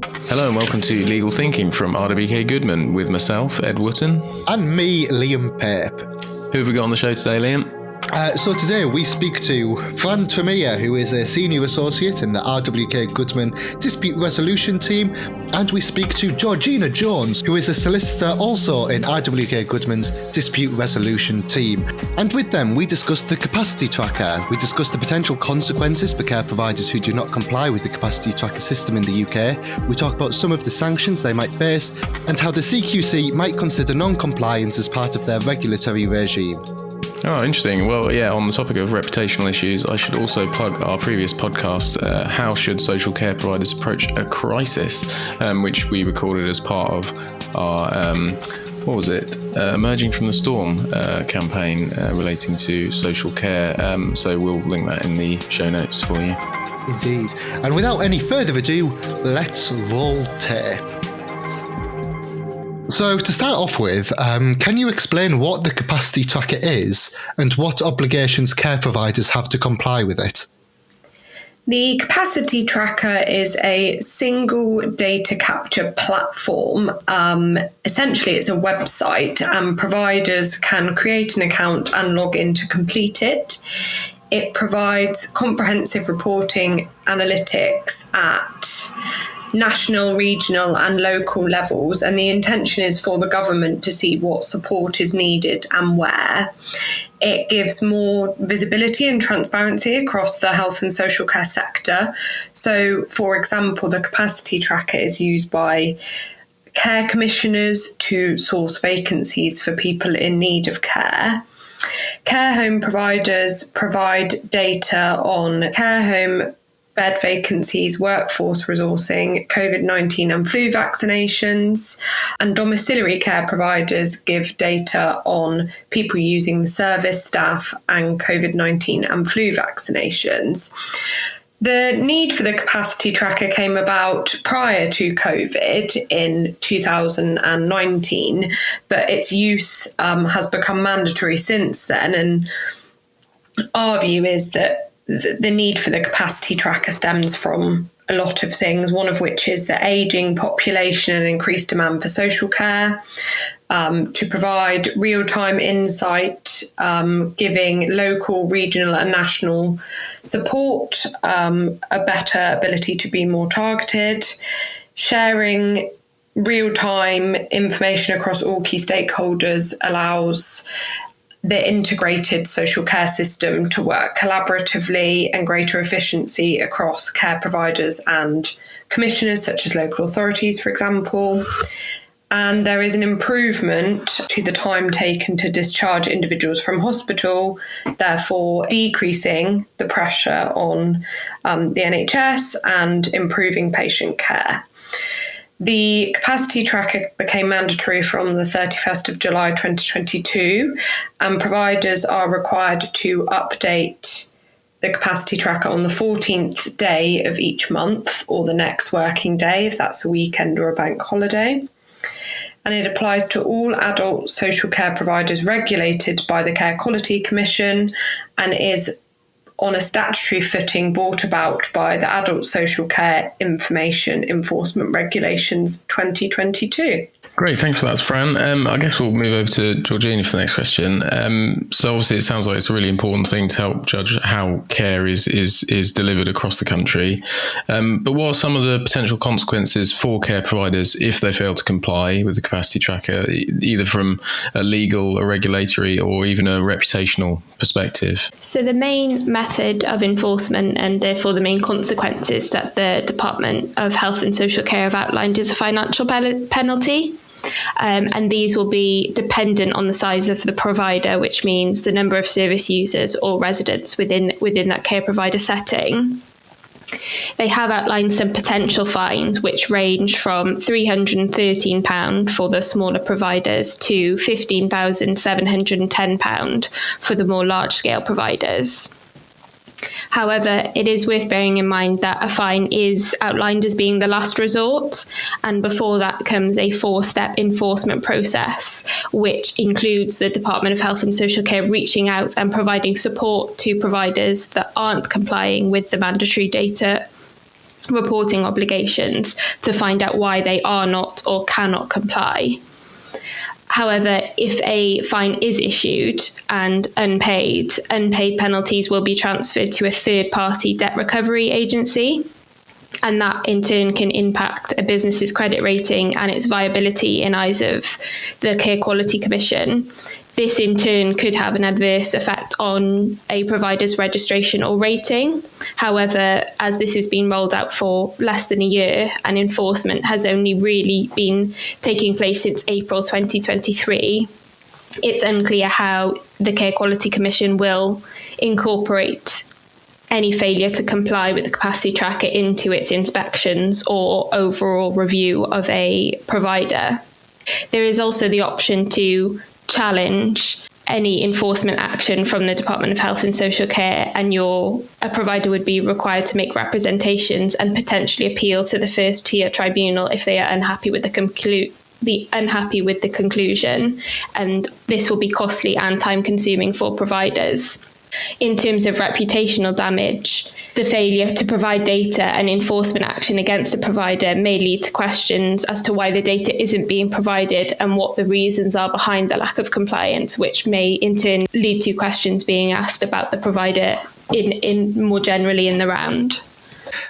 Hello and welcome to Legal Thinking from RWK Goodman with myself, Ed Wootton. And me, Liam Pape. Who have we got on the show today, Liam? So today we speak to Fran Tremeer, who is a Senior Associate in the RWK Goodman Dispute Resolution Team, and we speak to Georgina Jones, who is a solicitor also in RWK Goodman's Dispute Resolution Team. And with them, we discussed the capacity tracker. We discussed the potential consequences for care providers who do not comply with the capacity tracker system in the UK. We talk about some of the sanctions they might face and how the CQC might consider non-compliance as part of their regulatory regime. Oh, interesting. Well, yeah, on the topic of reputational issues, I should also plug our previous podcast, How Should Social Care Providers Approach a Crisis, which we recorded as part of our, Emerging from the Storm campaign relating to social care. So we'll link that in the show notes for you. Indeed. And without any further ado, let's roll tape. So to start off with, can you explain what the capacity tracker is and what obligations care providers have to comply with it? The capacity tracker is a single data capture platform. Essentially, it's a website and providers can create an account and log in to complete it. It provides comprehensive reporting analytics at national, regional and local levels, and the intention is for the government to see what support is needed and where. It gives more visibility and transparency across the health and social care sector. So, for example, the capacity tracker is used by care commissioners to source vacancies for people in need of care. Care home providers provide data on care home bed vacancies, workforce resourcing, COVID-19 and flu vaccinations, and domiciliary care providers give data on people using the service, staff, and COVID-19 and flu vaccinations. The need for the capacity tracker came about prior to COVID in 2019, but its use has become mandatory since then. And our view is that the need for the capacity tracker stems from a lot of things, one of which is the ageing population and increased demand for social care, to provide real-time insight, giving local, regional and national support, a better ability to be more targeted, sharing real-time information across all key stakeholders allows the integrated social care system to work collaboratively and greater efficiency across care providers and commissioners, such as local authorities, for example. And there is an improvement to the time taken to discharge individuals from hospital, therefore decreasing the pressure on the NHS and improving patient care. The capacity tracker became mandatory from the 31st of July 2022, and providers are required to update the capacity tracker on the 14th day of each month or the next working day, if that's a weekend or a bank holiday. And it applies to all adult social care providers regulated by the Care Quality Commission and is on a statutory footing brought about by the Adult Social Care Information Enforcement Regulations 2022. Great, thanks for that, Fran. I guess we'll move over to Georgina for the next question. So obviously it sounds like it's a really important thing to help judge how care is delivered across the country. But what are some of the potential consequences for care providers if they fail to comply with the capacity tracker, either from a legal, a regulatory or even a reputational perspective? So the main method of enforcement and therefore the main consequences that the Department of Health and Social Care have outlined is a financial penalty. And these will be dependent on the size of the provider, which means the number of service users or residents within that care provider setting. They have outlined some potential fines, which range from £313 for the smaller providers to £15,710 for the more large-scale providers. However, it is worth bearing in mind that a fine is outlined as being the last resort, and before that comes a 4-step enforcement process, which includes the Department of Health and Social Care reaching out and providing support to providers that aren't complying with the mandatory data reporting obligations to find out why they are not or cannot comply. However, if a fine is issued and unpaid penalties will be transferred to a third-party debt recovery agency, and that in turn can impact a business's credit rating and its viability in eyes of the Care Quality Commission. This in turn could have an adverse effect on a provider's registration or rating. However, as this has been rolled out for less than a year and enforcement has only really been taking place since April 2023, it's unclear how the Care Quality Commission will incorporate any failure to comply with the capacity tracker into its inspections or overall review of a provider. There is also the option to challenge any enforcement action from the Department of Health and Social Care, and a provider would be required to make representations and potentially appeal to the first tier tribunal if they are unhappy with the conclusion, and this will be costly and time consuming for providers. In terms of reputational damage, the failure to provide data and enforcement action against a provider may lead to questions as to why the data isn't being provided and what the reasons are behind the lack of compliance, which may in turn lead to questions being asked about the provider in more generally in the round.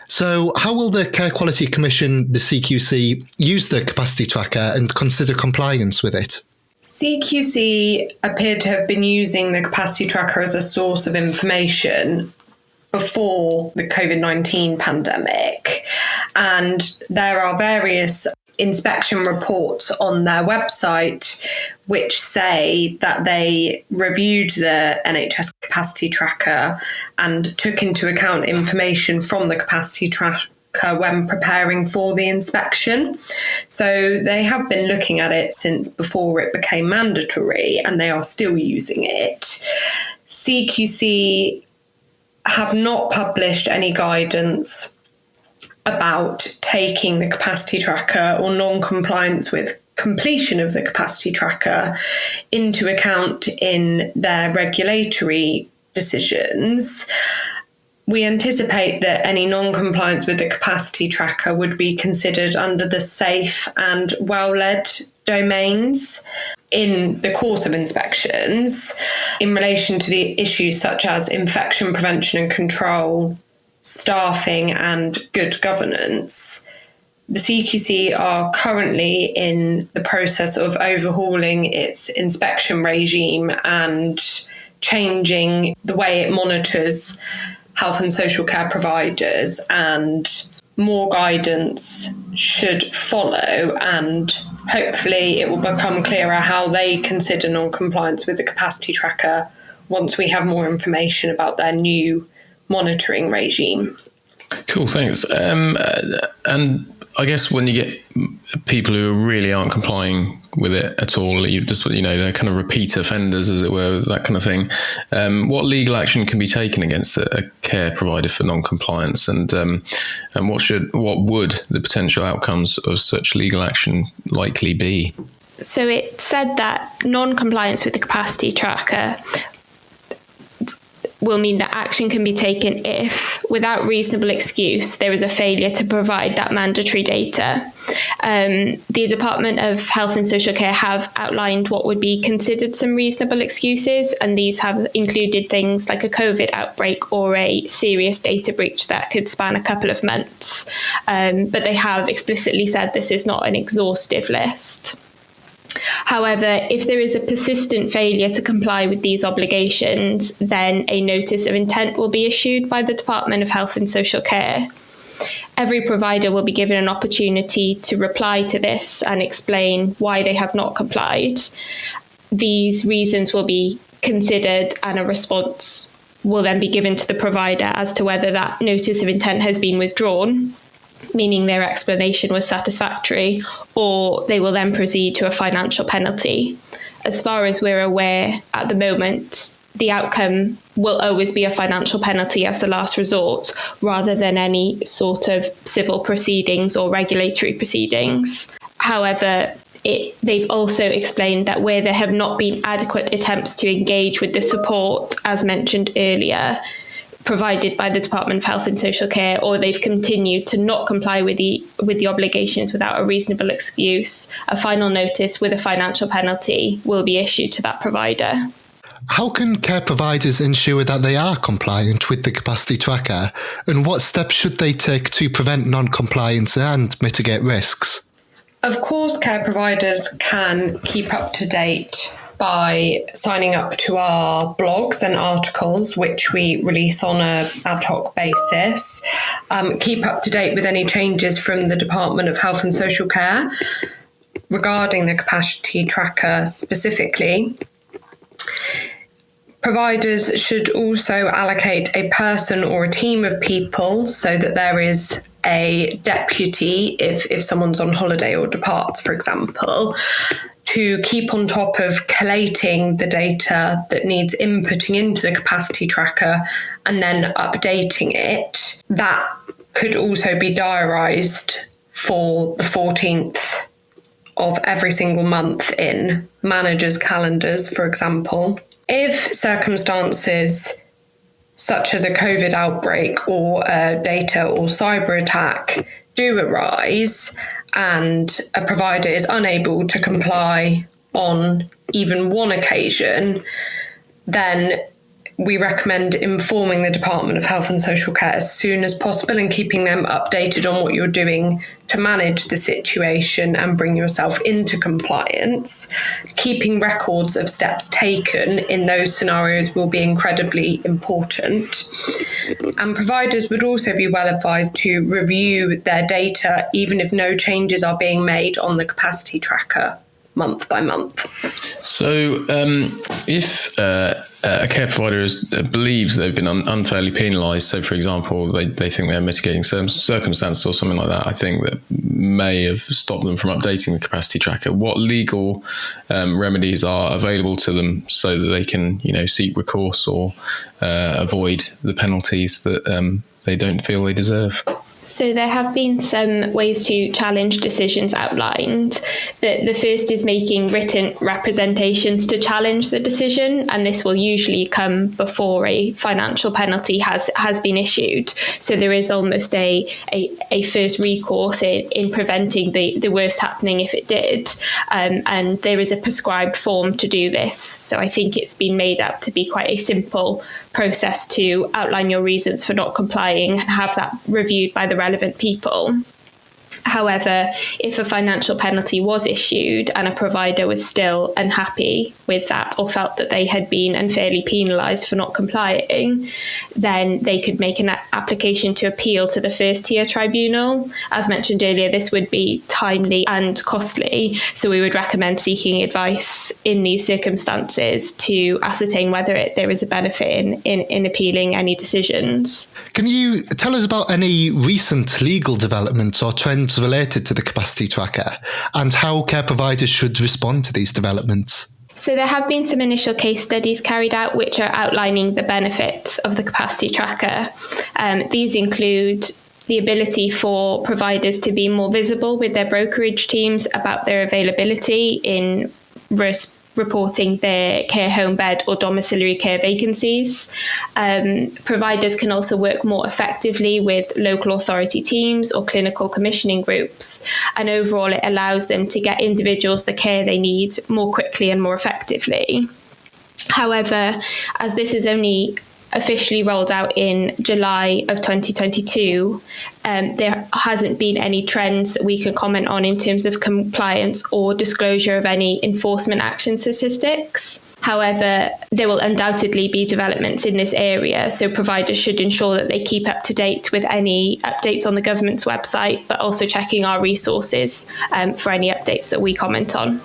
So how will the Care Quality Commission, the CQC, use the capacity tracker and consider compliance with it? CQC appeared to have been using the capacity tracker as a source of information before the COVID-19 pandemic, and there are various inspection reports on their website which say that they reviewed the NHS capacity tracker and took into account information from the capacity tracker when preparing for the inspection. So they have been looking at it since before it became mandatory, and they are still using it. CQC have not published any guidance about taking the capacity tracker or non-compliance with completion of the capacity tracker into account in their regulatory decisions. We anticipate that any non-compliance with the capacity tracker would be considered under the safe and well-led domains in the course of inspections in relation to the issues such as infection prevention and control, staffing and good governance. The CQC are currently in the process of overhauling its inspection regime and changing the way it monitors health and social care providers, and more guidance should follow, and hopefully it will become clearer how they consider non-compliance with the capacity tracker once we have more information about their new monitoring regime. Cool, thanks. And I guess when you get people who really aren't complying with it at all, they're kind of repeat offenders, as it were, that kind of thing. What legal action can be taken against a care provider for non-compliance, and what would the potential outcomes of such legal action likely be? So it said that non-compliance with the capacity tracker will mean that action can be taken if, without reasonable excuse, there is a failure to provide that mandatory data. The Department of Health and Social Care have outlined what would be considered some reasonable excuses, and these have included things like a COVID outbreak or a serious data breach that could span a couple of months. But they have explicitly said this is not an exhaustive list. However, if there is a persistent failure to comply with these obligations, then a notice of intent will be issued by the Department of Health and Social Care. Every provider will be given an opportunity to reply to this and explain why they have not complied. These reasons will be considered, and a response will then be given to the provider as to whether that notice of intent has been withdrawn, meaning their explanation was satisfactory, or they will then proceed to a financial penalty. As far as we're aware at the moment, the outcome will always be a financial penalty as the last resort, rather than any sort of civil proceedings or regulatory proceedings. However, they've also explained that where there have not been adequate attempts to engage with the support, as mentioned earlier, provided by the Department of Health and Social Care, or they've continued to not comply with the obligations without a reasonable excuse, a final notice with a financial penalty will be issued to that provider. How can care providers ensure that they are compliant with the capacity tracker, and what steps should they take to prevent non-compliance and mitigate risks? Of course, care providers can keep up to date by signing up to our blogs and articles, which we release on an ad hoc basis, keep up to date with any changes from the Department of Health and Social Care regarding the capacity tracker specifically. Providers should also allocate a person or a team of people so that there is a deputy if someone's on holiday or departs, for example, to keep on top of collating the data that needs inputting into the capacity tracker and then updating it. That could also be diarised for the 14th of every single month in managers' calendars, for example. If circumstances such as a COVID outbreak or a data or cyber attack do arise and a provider is unable to comply on even one occasion, then we recommend informing the Department of Health and Social Care as soon as possible and keeping them updated on what you're doing to manage the situation and bring yourself into compliance. Keeping records of steps taken in those scenarios will be incredibly important. And providers would also be well advised to review their data even if no changes are being made on the capacity tracker month by month. So if a care provider believes they've been unfairly penalised, so for example, they think they're mitigating circumstances or something like that, I think that may have stopped them from updating the capacity tracker, what legal remedies are available to them so that they can, seek recourse or avoid the penalties that they don't feel they deserve? So there have been some ways to challenge decisions outlined. The first is making written representations to challenge the decision, and this will usually come before a financial penalty has been issued. So there is almost a first recourse in preventing the worst happening if it did. And there is a prescribed form to do this. So I think it's been made out to be quite a simple process to outline your reasons for not complying and have that reviewed by the relevant people. However, if a financial penalty was issued and a provider was still unhappy with that or felt that they had been unfairly penalised for not complying, then they could make an application to appeal to the first tier tribunal. As mentioned earlier, this would be timely and costly, so we would recommend seeking advice in these circumstances to ascertain whether there is a benefit in appealing any decisions. Can you tell us about any recent legal developments or trends related to the capacity tracker and how care providers should respond to these developments? So there have been some initial case studies carried out which are outlining the benefits of the capacity tracker. These include the ability for providers to be more visible with their brokerage teams about their availability in reporting their care home bed or domiciliary care vacancies. Providers can also work more effectively with local authority teams or clinical commissioning groups, and overall it allows them to get individuals the care they need more quickly and more effectively. However, as this is only officially rolled out in July of 2022, there hasn't been any trends that we can comment on in terms of compliance or disclosure of any enforcement action statistics. However, there will undoubtedly be developments in this area, so providers should ensure that they keep up to date with any updates on the government's website, but also checking our resources for any updates that we comment on.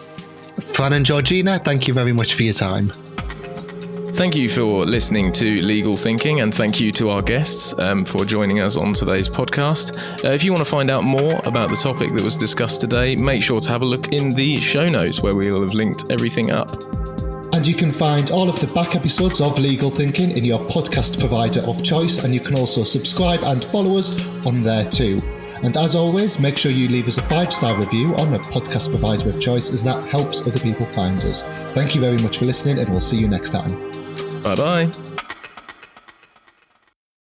Fran and Georgina, thank you very much for your time. Thank you for listening to Legal Thinking, and thank you to our guests for joining us on today's podcast. If you want to find out more about the topic that was discussed today, make sure to have a look in the show notes where we'll have linked everything up. And you can find all of the back episodes of Legal Thinking in your podcast provider of choice, and you can also subscribe and follow us on there too. And as always, make sure you leave us a 5-star review on a podcast provider of choice, as that helps other people find us. Thank you very much for listening, and we'll see you next time. Bye-bye.